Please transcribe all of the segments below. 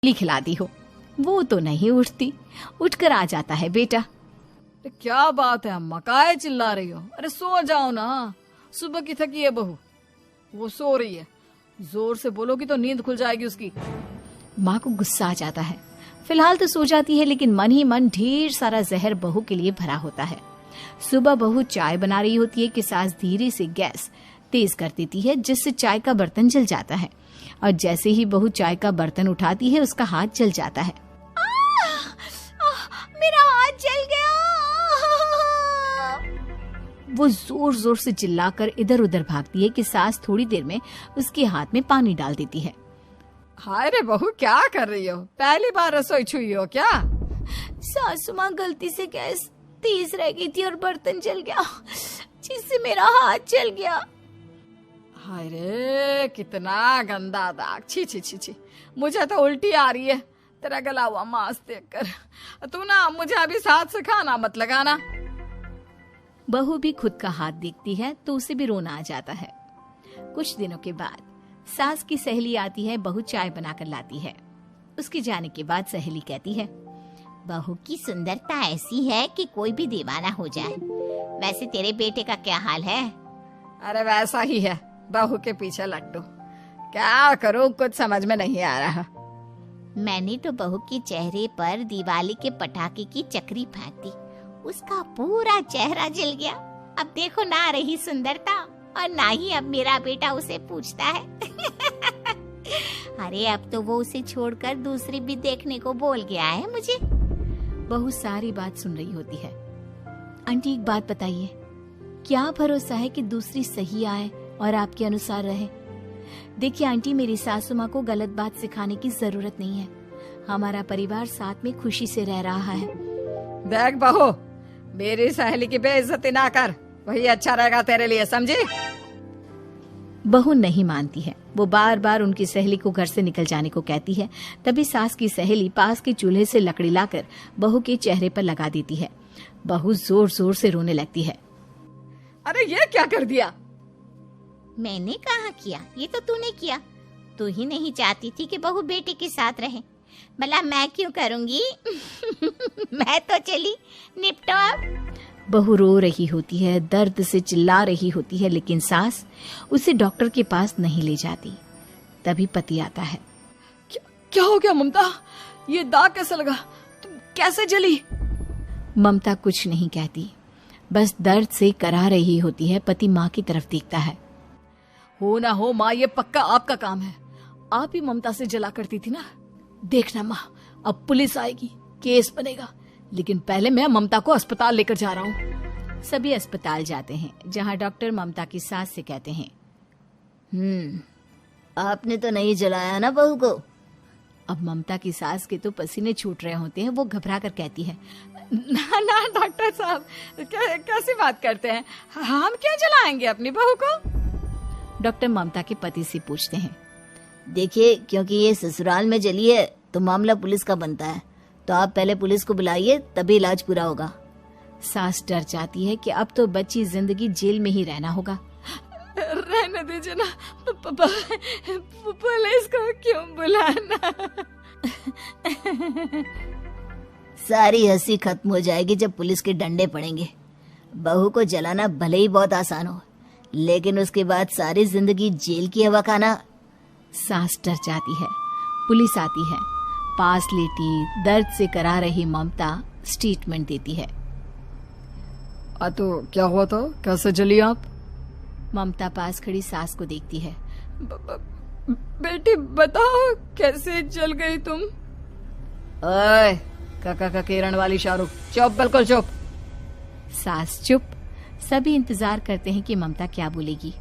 गोली खिलाती हो। वो तो नहीं उठती। उठकर आ जाता है बेटा। क्या बात है अम्मा, काहे चिल्ला रही हो? अरे सो जाओ ना, सुबह की थकी है बहू, वो सो रही है। जोर से बोलोगी तो नींद खुल जाएगी उसकी। माँ को गुस्सा आ जाता है। फिलहाल तो सो जाती है, लेकिन मन ही मन ढेर सारा जहर बहू के लिए भरा होता है। सुबह बहू चाय बना रही होती है कि सास धीरे से गैस तेज कर देती है, जिससे चाय का बर्तन जल जाता है। और जैसे ही बहू चाय का बर्तन उठाती है, उसका हाथ जल जाता है। मेरा हाथ जल गया। वो जोर जोर से चिल्लाकर इधर उधर भागती है कि सास थोड़ी देर में उसके हाथ में पानी डाल देती है। हाय रे बहू, क्या कर रही हो? पहली बार रसोई छुई हो क्या? सासू माँ गलती से गैस तेज रह गई थी और बर्तन जल गया, जिससे मेरा हाथ जल गया। हाय रे, कितना गंदा दाग। छी छी छी छी, मुझे तो उल्टी आ रही है तेरा गला हुआ मांस देखकर। तू ना मुझे अभी साथ से खाना मत लगाना। बहू भी खुद का हाथ देखती है तो उसे भी रोना आ जाता है। कुछ दिनों के बाद सास की सहेली आती है, बहू चाय बनाकर लाती है। उसके जाने के बाद सहेली कहती है, बहू की सुंदरता ऐसी है कि कोई भी दीवाना हो जाए। वैसे तेरे बेटे का क्या हाल है? अरे वैसा ही है, बहू के पीछे लट्टू। क्या करूं, कुछ समझ में नहीं आ रहा। मैंने तो बहू के चेहरे पर दिवाली के पटाखे की चक्री फेंक दी, उसका पूरा चेहरा जल गया। अब देखो ना रही सुंदरता, और ना ही अब मेरा बेटा उसे पूछता है। अरे अब तो वो उसे छोड़कर दूसरी भी देखने को बोल गया है मुझे। बहू सारी बात सुन रही होती है। आंटी एक बात बताइए, क्या भरोसा है कि दूसरी सही आए और आपके अनुसार रहे? देखिए आंटी, मेरी सासू माँ को गलत बात सिखाने की जरूरत नहीं है। हमारा परिवार साथ में खुशी से रह रहा है। देख बहू, मेरी सहेली की बेइज्जती ना कर, वही अच्छा रहेगा तेरे लिए, समझी? बहू नहीं मानती है। वो बार बार उनकी सहेली को घर से निकल जाने को कहती है। तभी सास की सहेली पास के चूल्हे से लकड़ी लाकर बहू के चेहरे पर लगा देती है। बहू जोर जोर से रोने लगती है। अरे ये क्या कर दिया? मैंने कहाँ किया, ये तो तूने किया। तू ही नहीं चाहती थी कि बहू बेटे के साथ रहे, भला मैं क्यों करूँगी? मैं तो चली, निपटो अब। बहू रो रही होती है, दर्द से चिल्ला रही होती है, लेकिन सास उसे डॉक्टर के पास नहीं ले जाती। तभी पति आता है। क्या हो गया ममता? ये दाग कैसे लगा? तुम कैसे जली? ममता कुछ नहीं कहती, बस दर्द से करा रही होती है। पति माँ की तरफ देखता है। हो ना हो माँ, ये पक्का आपका काम है। आप ही ममता से जला करती थी ना। देखना माँ, अब पुलिस आएगी, केस बनेगा, लेकिन पहले मैं ममता को अस्पताल लेकर जा रहा हूँ। सभी अस्पताल जाते हैं, जहाँ डॉक्टर ममता की सास से कहते हैं, आपने तो नहीं जलाया ना बहू को? अब ममता की सास के तो पसीने छूट रहे होते हैं। वो घबरा कर कहती है, ना ना डॉक्टर साहब, कैसी बात करते हैं? हम क्यों जलाएंगे अपनी बहू को? डॉक्टर ममता के पति से पूछते हैं। देखिए, क्योंकि ये ससुराल में जली है तो मामला पुलिस का बनता है, तो आप पहले पुलिस को बुलाइए, तभी इलाज पूरा होगा। सास डर जाती है कि अब तो बच्ची जिंदगी जेल में ही रहना होगा। रहने दीजिए ना, पुलिस को क्यों बुलाना? सारी हंसी खत्म हो जाएगी जब पुलिस के डंडे पड़ेंगे। बहू को जलाना भले ही बहुत आसान हो, लेकिन उसके बाद सारी जिंदगी जेल की हवा खाना। सास डर जाती है। पुलिस आती है। पास लेटी दर्द से करा रही ममता स्टेटमेंट देती है। तो क्या हुआ था? कैसे जली आप? ममता पास खड़ी सास को देखती है। बेटी बताओ, कैसे जल गई तुम? ओए, काका का किरण वाली शाहरुख, चुप, बिल्कुल चुप। सास चुप। सभी इंतजार करते हैं कि ममता क्या बोलेगी।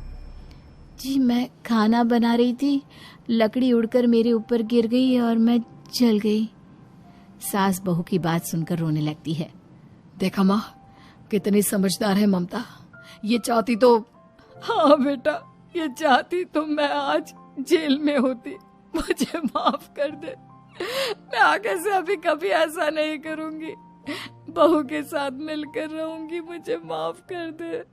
जी मैं खाना बना रही थी, लकड़ी उड़कर मेरे ऊपर गिर गई और मैं जल गई। सास बहू की बात सुनकर रोने लगती है। देखा माँ, कितनी समझदार है ममता। ये चाहती तो, हाँ बेटा, ये चाहती तो मैं आज जेल में होती। मुझे माफ कर दे, मैं आगे से अभी कभी ऐसा नहीं करूंगी। बहू के साथ मिलकर रहूंगी, मुझे माफ कर दे।